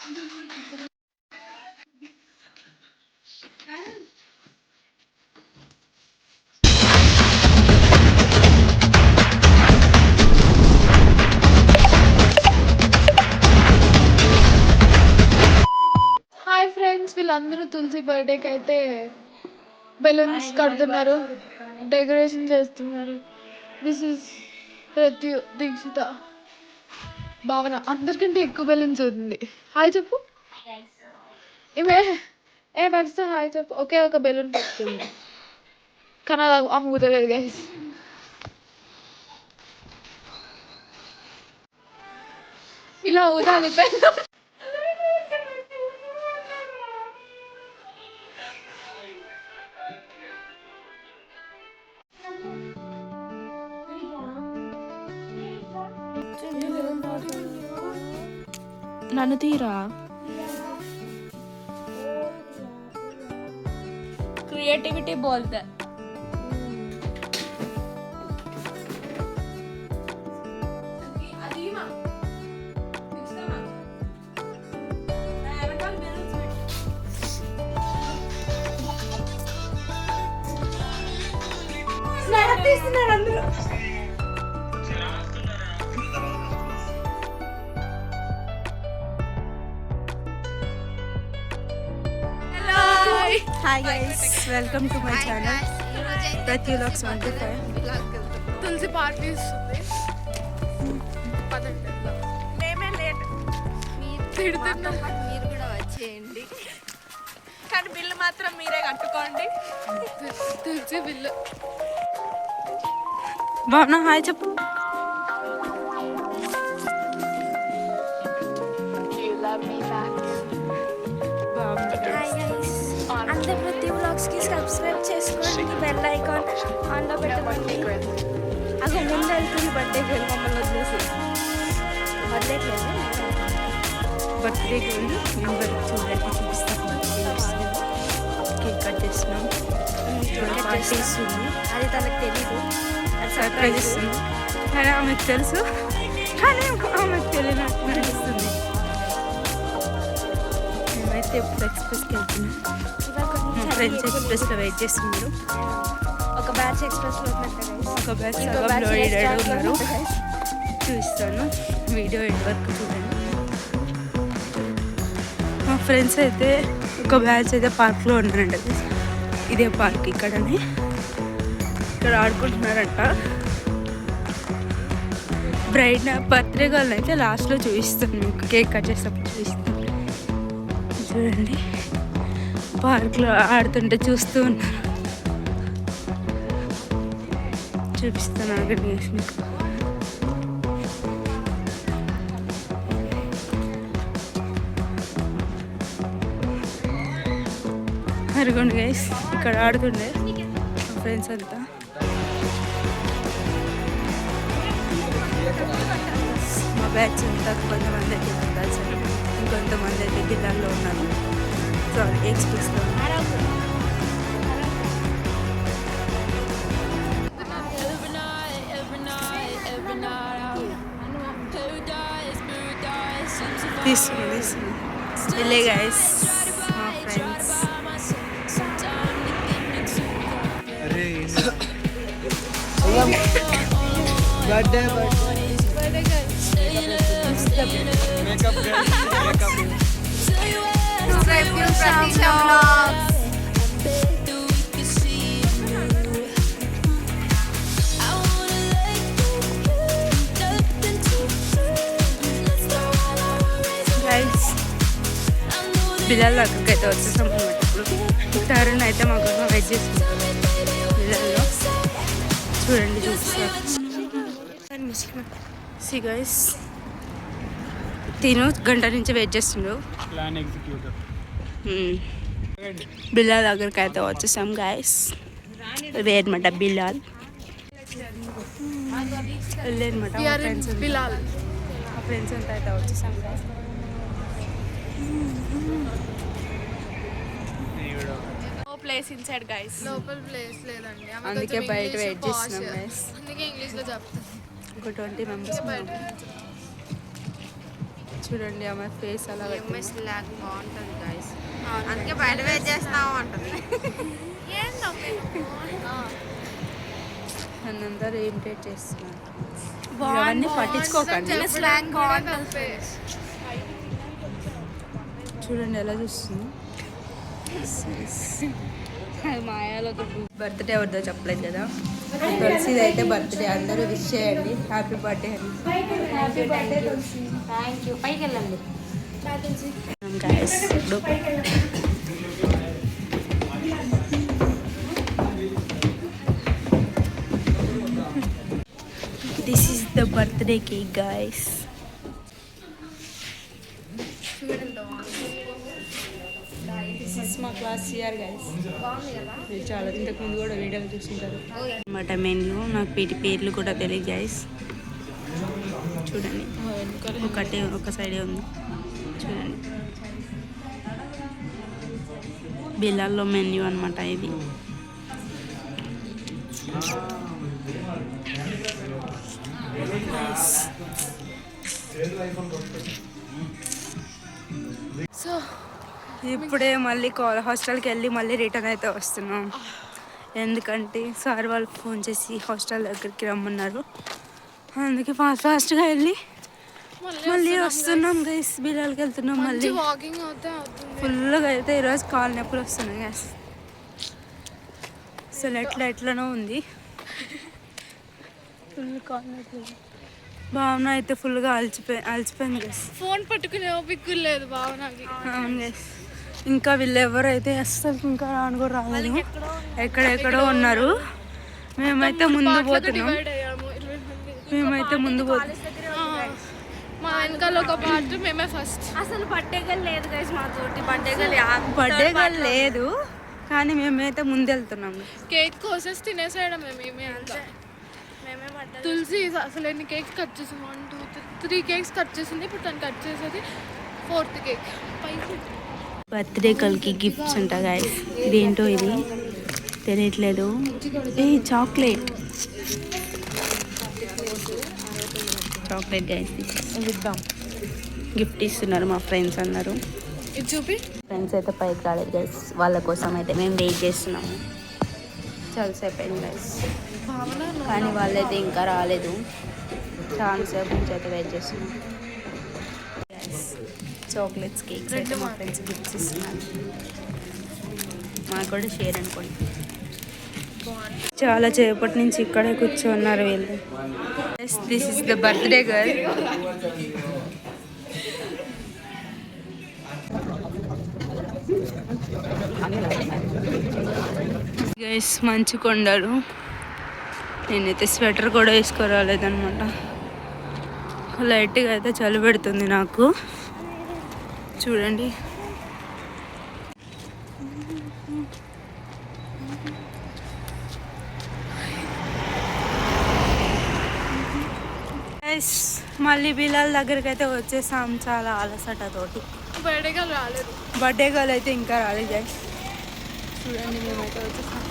Hi friends, వీళ్ళందరూ తులసి బర్త్డేకి అయితే బెలూన్స్ కడుతున్నారు, డెకరేషన్ చేస్తున్నారు. దిస్ ఇస్ ప్రత్యు దీక్షిత భావన. అందరికంటే ఎక్కువ బెలూన్స్ ఉంది. హాయ్ చెప్పు. ఏమే ఏ పరిస్థితి హాయ్ చెప్పు. ఒకే ఒక బెలూన్ పెట్టుకుంది కానీ అది అమ్ముతలేదు గైస్. ఇలా ఊదాలి పెద్ద. నన్ను తీరా. क्रिएटिविटी बोलते हैं. Hi guys, welcome to my channel Prathyu Vlogs 25. Tulasi party ఇస్తుంది. మేమే లేట్, తిడుతున్నా. మీరు కూడా వచ్చేయండి కానీ బిల్లు మాత్రం మీరే కట్టుకోండి. తులసి బిల్లు. బాగున్నా హాయ్ చెప్పు. అందరూ ప్రతి వ్లాగ్స్కి సబ్స్క్రైబ్ చేసుకోండి, బెల్ ఐకాన్ ఆన్లో పెట్టండి. అగో ముందు వెళ్తుంది బర్త్డేకి వెళ్ళి మమ్మల్ని వదిలేసి. బర్త్డేకి బర్త్డేకి వెళ్ళి మేము వరకు చూడండి చూపిస్తాం. కేక్ కట్ చేస్తున్నాం, పార్టీ ఇస్తుంది. అది తనకు తెలీదు, అది సర్ప్రైజ్ ఇస్తుంది. కానీ ఆమెకు తెలుసు, కానీ ఆమెకు తెలియనట్టు నడుస్తుంది. మేమైతే ఇప్పుడు ఎక్స్ప్రెస్కి వెళ్తున్నాం. మా ఫ్రెండ్స్ ఎక్స్ప్రెస్లో వెయిట్ చేస్తున్నారు. ఒక బ్యాచ్ ఎక్స్ప్రెస్లో ఒక బ్యాచ్ సగంలో రెడీ ఉన్నారు. చూపిస్తాను, వీడియో ఎండ్ వరకు చూడండి. మా ఫ్రెండ్స్ అయితే ఒక బ్యాచ్ అయితే పార్క్లో ఉన్నారంట. ఇదే పార్క్ ఇక్కడనే, ఇక్కడ ఆడుకుంటున్నారంట. బ్రైడ్ బర్త్డే గర్ల్ అయితే లాస్ట్లో చూపిస్తాను, మీకు కేక్ కట్ చేసేటప్పుడు చూపిస్తాను. చూడండి పార్క్లో ఆడుతుంటే చూస్తూ ఉన్నారు. చూపిస్తాను అక్కడ మీకు. అరగండి గైస్, ఇక్కడ ఆడుతుండే మా ఫ్రెండ్స్ అంతా. మా బ్యాచ్ అంతా కొంతమంది అయితే బ్యాచ్ ఇంకొంతమంది అయితే జిల్లాల్లో ఉన్నారు. సారీ ఎక్స్ప్రెస్లో ఉన్నారు. తీసుకుని గైస్ మా ఫ్రెండ్స్. బిల్లాల్లో అక్కడికైతే వచ్చేసాం అనమాట. ఇప్పుడు తరుణ్ అయితే మాకు వెయిట్ చేస్తున్నాం బిల్లాల్లో. చూడండి చూపిస్తారు. సి గైస్ తిను గంట నుంచి వెయిట్ చేస్తుండ్రు. బిల్లాల్ దగ్గరికి అయితే వచ్చేసాం గైస్. ఇదే అనమాట బిల్లాల్. వెళ్ళే అనమాట మా ఫ్రెండ్స్ అంతా అయితే వచ్చేసాం గైస్. ప్లేస్ ఇన్సైడ్ గైస్, లోపల ప్లేస్ లేదండి, అందుకే బయట వెయిట్ చేస్తున్నాం గైస్. అందుకే ఇంగ్లీష్లో చెప్తాను. ఒక 20 మెంబర్స్ చూడండి ఆమె ఫేస్ అలా లాగ్ బాగుంటుంది గైస్, అందుకే బయట వెయిట్ చేస్తాము అంటుంది. నన్నందరూ ఇమిటేట్ చేస్తున్నారు. అవన్నీ పట్టించుకోకండి. స్లాంగ్ బాగుంటుంది. చూడండి ఎలా చూస్తుంది. మాయాలో బర్త్డే ఎవరిదో చెప్పలేదు కదా, తులసిది అయితే బర్త్డే. అందరూ విష్ చేయండి, హ్యాపీ బర్త్డే అని. Thank you. పైకి వెళ్ళండి. Guys, look. This is the birthday cake, guys. This is my class year, guys. మీరు చాలా ఇంతకు ముందు కూడా వీడియోలు చూసింటారు అన్నమాట. మెన్యూ నాకు వీటి పేర్లు కూడా తెలియదు గైస్. చూడండి ఒకటే ఒక సైడే ఉంది. చూడండి బిల్లాల్లో మెన్యూ అనమాట ఇది. సో ఇప్పుడే మళ్ళీ హాస్టల్కి వెళ్ళి మళ్ళీ రిటర్న్ అయితే వస్తున్నాం. ఎందుకంటే సార్ వాళ్ళు ఫోన్ చేసి హాస్టల్ దగ్గరికి రమ్మన్నారు. అందుకే ఫాస్ట్గా వెళ్ళి మళ్ళీ వస్తున్నాం గైస్. బిల్లాలకి వెళ్తున్నాం మళ్ళీ. వాకింగ్ అవుతుంది. ఫుల్గా అయితే ఈరోజు కాలు నొప్పులు వస్తున్నాయి గ్యాస్. అసలు ఎట్లనో ఉంది. ఫుల్ కాలు నొప్పులు. భావన అయితే ఫుల్గా అలసిపోయింది గ్యాస్. ఫోన్ పట్టుకునే ఓపిక లేదు భావనకి. అవును గ్యాస్. ఇంకా వీళ్ళు ఎవరైతే అస్సలు ఇంకా రాను కూడా రాలేదు, ఎక్కడెక్కడో ఉన్నారు. మేమైతే ముందు పోతున్నాం. మా వెనకాల ఒక పార్ట్ మేమే ఫస్ట్. అసలు బర్త్డే గల్ లేదు గైస్ మాతోటి. బర్త్డే గల్ లేదు కానీ మేమైతే ముందు వెళ్తున్నాం. కేక్ కోసేసి తినేసేయడం మేమే అంతా. తులసి అసలు ఎన్ని కేక్స్ కట్ చేసింది? 1 2 3 కేక్స్ కట్ చేసింది. ఇప్పుడు తను కట్ చేసేది 4th కేక్. బర్త్డే గర్ల్కి గిఫ్ట్స్ ఉంటా గైస్. ఇదేంటో ఇది తెలియట్లేదు. చాక్లెట్ గైస్ ఇద్దాం. గిఫ్ట్ ఇస్తున్నారు మా ఫ్రెండ్స్ అన్నారు. ఇది చూపి. ఫ్రెండ్స్ అయితే పైకి రాలేదు గైస్. వాళ్ళ కోసం అయితే మేము వెయిట్ చేస్తున్నాము. చాలాసేపు అయింది గైస్, కానీ వాళ్ళైతే ఇంకా రాలేదు. చాలాసేపు నుంచి అయితే వెయిట్ చేస్తున్నాం. చాక్లెట్స్ కేక్స్ అయితే మా ఫ్రెండ్స్ గిఫ్ట్స్ ఇస్తున్నారు. మాకు కూడా షేర్ అనుకోండి. చాలా సేపటి నుంచి ఇక్కడే కూర్చోన్నారు వీళ్ళు. This is the birthday girl. Guys మంచు కొండలు. నేనైతే స్వెటర్ కూడా వేసుకోరాలేదనమాట. లైట్గా అయితే చలి పెడుతుంది నాకు. చూడండి మళ్ళీ బిల్లాల దగ్గరికి అయితే వచ్చేసాం. చాలా అలసటతోటి. బర్త్డే గల్ రాలేదు. బర్త్డే గర్ల్ అయితే ఇంకా రాలేదు గైస్. చూడండి మేమైతే వచ్చేసాం.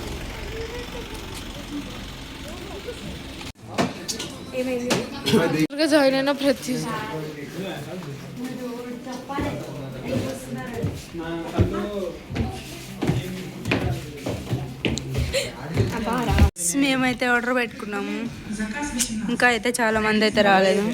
జాయిన్ అయిన ప్రతి మేమైతే మేమైతే ఆర్డర్ పెట్టుకున్నాము. ఇంకా అయితే చాలా మంది అయితే రాలేదు.